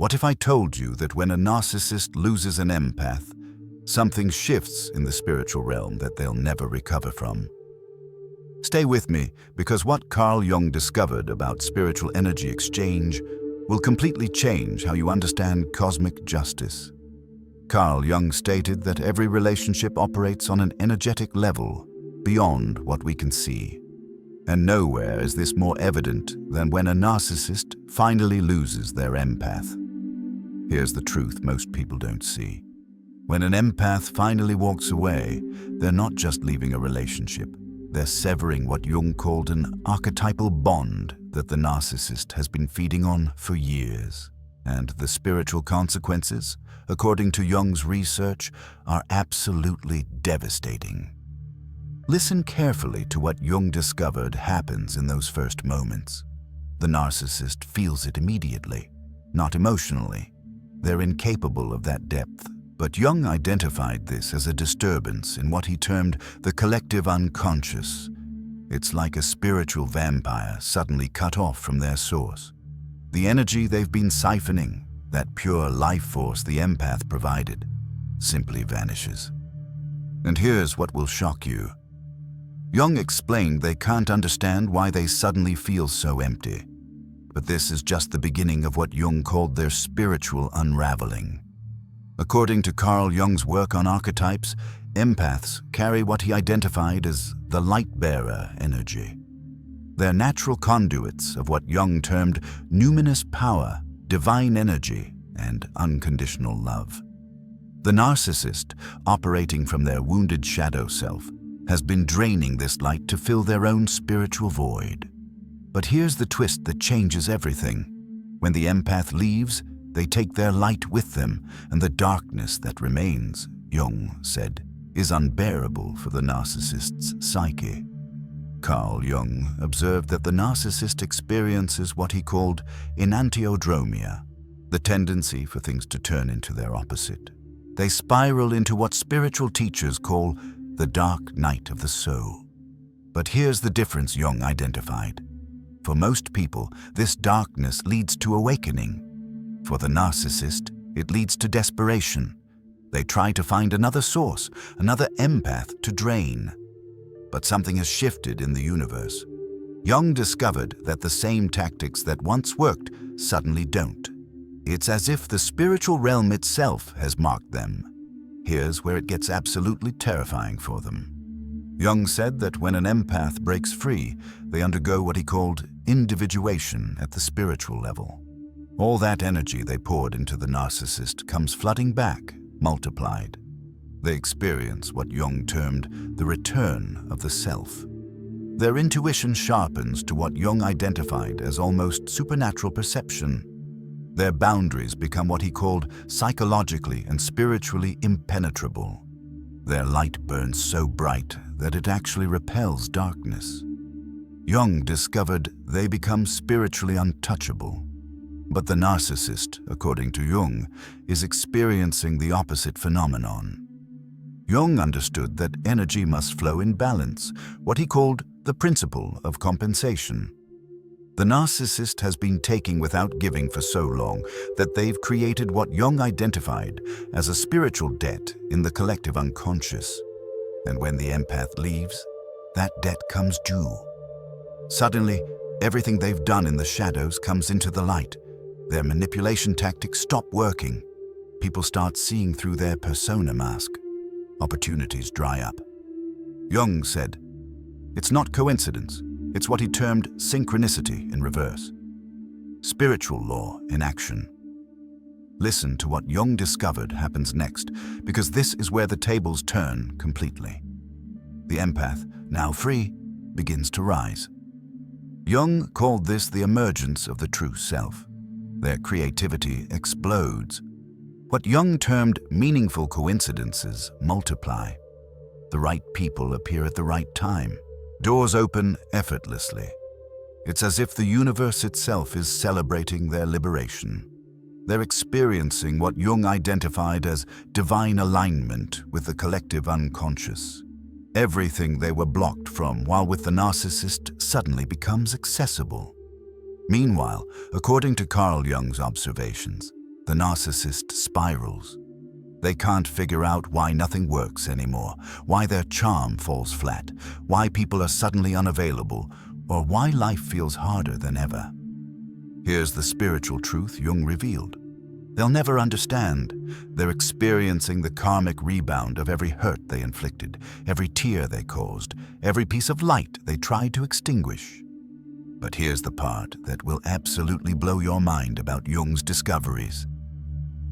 What if I told you that when a narcissist loses an empath, something shifts in the spiritual realm that they'll never recover from? Stay with me, because what Carl Jung discovered about spiritual energy exchange will completely change how you understand cosmic justice. Carl Jung stated that every relationship operates on an energetic level beyond what we can see. And nowhere is this more evident than when a narcissist finally loses their empath. Here's the truth most people don't see. When an empath finally walks away, they're not just leaving a relationship. They're severing what Jung called an archetypal bond that the narcissist has been feeding on for years. And the spiritual consequences, according to Jung's research, are absolutely devastating. Listen carefully to what Jung discovered happens in those first moments. The narcissist feels it immediately, not emotionally. They're incapable of that depth, but Jung identified this as a disturbance in what he termed the collective unconscious. It's like a spiritual vampire suddenly cut off from their source. The energy they've been siphoning, that pure life force the empath provided, simply vanishes. And here's what will shock you. Jung explained they can't understand why they suddenly feel so empty. But this is just the beginning of what Jung called their spiritual unraveling. According to Carl Jung's work on archetypes, empaths carry what he identified as the light-bearer energy. They're natural conduits of what Jung termed numinous power, divine energy, and unconditional love. The narcissist, operating from their wounded shadow self, has been draining this light to fill their own spiritual void. But here's the twist that changes everything. When the empath leaves, they take their light with them, and the darkness that remains, Jung said, is unbearable for the narcissist's psyche. Carl Jung observed that the narcissist experiences what he called enantiodromia, the tendency for things to turn into their opposite. They spiral into what spiritual teachers call the dark night of the soul. But here's the difference Jung identified. For most people, this darkness leads to awakening. For the narcissist, it leads to desperation. They try to find another source, another empath to drain. But something has shifted in the universe. Jung discovered that the same tactics that once worked suddenly don't. It's as if the spiritual realm itself has marked them. Here's where it gets absolutely terrifying for them. Jung said that when an empath breaks free, they undergo what he called individuation at the spiritual level. All that energy they poured into the narcissist comes flooding back, multiplied. They experience what Jung termed the return of the self. Their intuition sharpens to what Jung identified as almost supernatural perception. Their boundaries become what he called psychologically and spiritually impenetrable. Their light burns so bright that it actually repels darkness. Jung discovered they become spiritually untouchable. But the narcissist, according to Jung, is experiencing the opposite phenomenon. Jung understood that energy must flow in balance, what he called the principle of compensation. The narcissist has been taking without giving for so long that they've created what Jung identified as a spiritual debt in the collective unconscious. And when the empath leaves, that debt comes due. Suddenly, everything they've done in the shadows comes into the light. Their manipulation tactics stop working. People start seeing through their persona mask. Opportunities dry up. Jung said, "It's not coincidence. It's what he termed synchronicity in reverse. Spiritual law in action." Listen to what Jung discovered happens next, because this is where the tables turn completely. The empath, now free, begins to rise. Jung called this the emergence of the true self. Their creativity explodes. What Jung termed meaningful coincidences multiply. The right people appear at the right time. Doors open effortlessly. It's as if the universe itself is celebrating their liberation. They're experiencing what Jung identified as divine alignment with the collective unconscious. Everything they were blocked from while with the narcissist suddenly becomes accessible. Meanwhile, according to Carl Jung's observations, The narcissist spirals. They can't figure out why nothing works anymore, why their charm falls flat, why people are suddenly unavailable, or why life feels harder than ever. Here's the spiritual truth Jung revealed. They'll never understand. They're experiencing the karmic rebound of every hurt they inflicted, every tear they caused, every piece of light they tried to extinguish. But here's the part that will absolutely blow your mind about Jung's discoveries.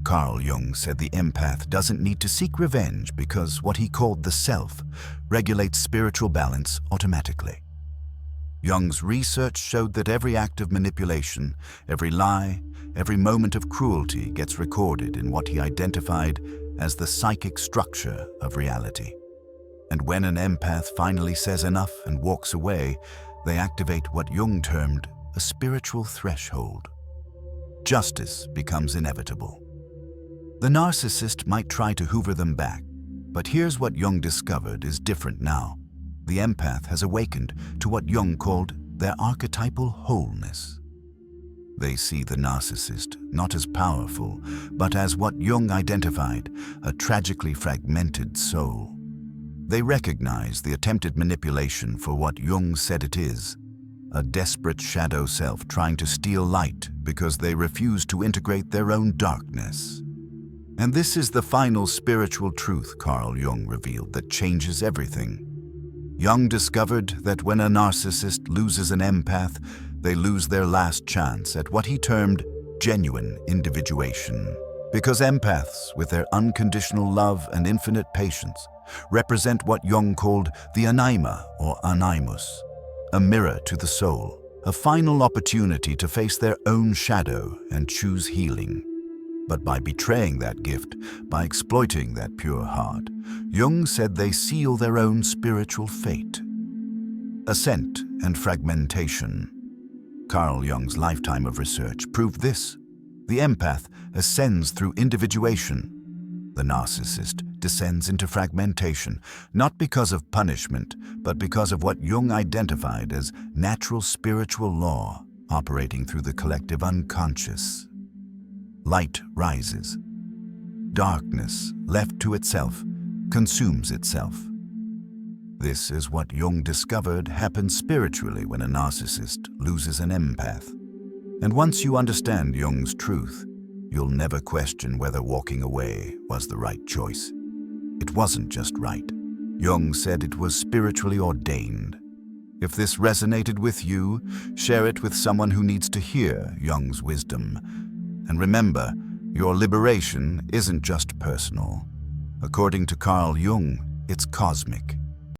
Carl Jung said the empath doesn't need to seek revenge because what he called the self regulates spiritual balance automatically. Jung's research showed that every act of manipulation, every lie, every moment of cruelty gets recorded in what he identified as the psychic structure of reality. And when an empath finally says enough and walks away, they activate what Jung termed a spiritual threshold. Justice becomes inevitable. The narcissist might try to hoover them back, but here's what Jung discovered is different now. The empath has awakened to what Jung called their archetypal wholeness. They see the narcissist not as powerful, but as what Jung identified, a tragically fragmented soul. They recognize the attempted manipulation for what Jung said it is, a desperate shadow self trying to steal light because they refuse to integrate their own darkness. And this is the final spiritual truth Carl Jung revealed that changes everything. Jung discovered that when a narcissist loses an empath, they lose their last chance at what he termed genuine individuation. Because empaths, with their unconditional love and infinite patience, represent what Jung called the anima or animus, a mirror to the soul, a final opportunity to face their own shadow and choose healing. But by betraying that gift, by exploiting that pure heart, Jung said they seal their own spiritual fate. Ascent and fragmentation. Carl Jung's lifetime of research proved this. The empath ascends through individuation. The narcissist descends into fragmentation, not because of punishment, but because of what Jung identified as natural spiritual law operating through the collective unconscious. Light rises. Darkness, left to itself, consumes itself. This is what Jung discovered happens spiritually when a narcissist loses an empath. And once you understand Jung's truth, you'll never question whether walking away was the right choice. It wasn't just right. Jung said it was spiritually ordained. If this resonated with you, share it with someone who needs to hear Jung's wisdom. And remember, your liberation isn't just personal. According to Carl Jung, it's cosmic.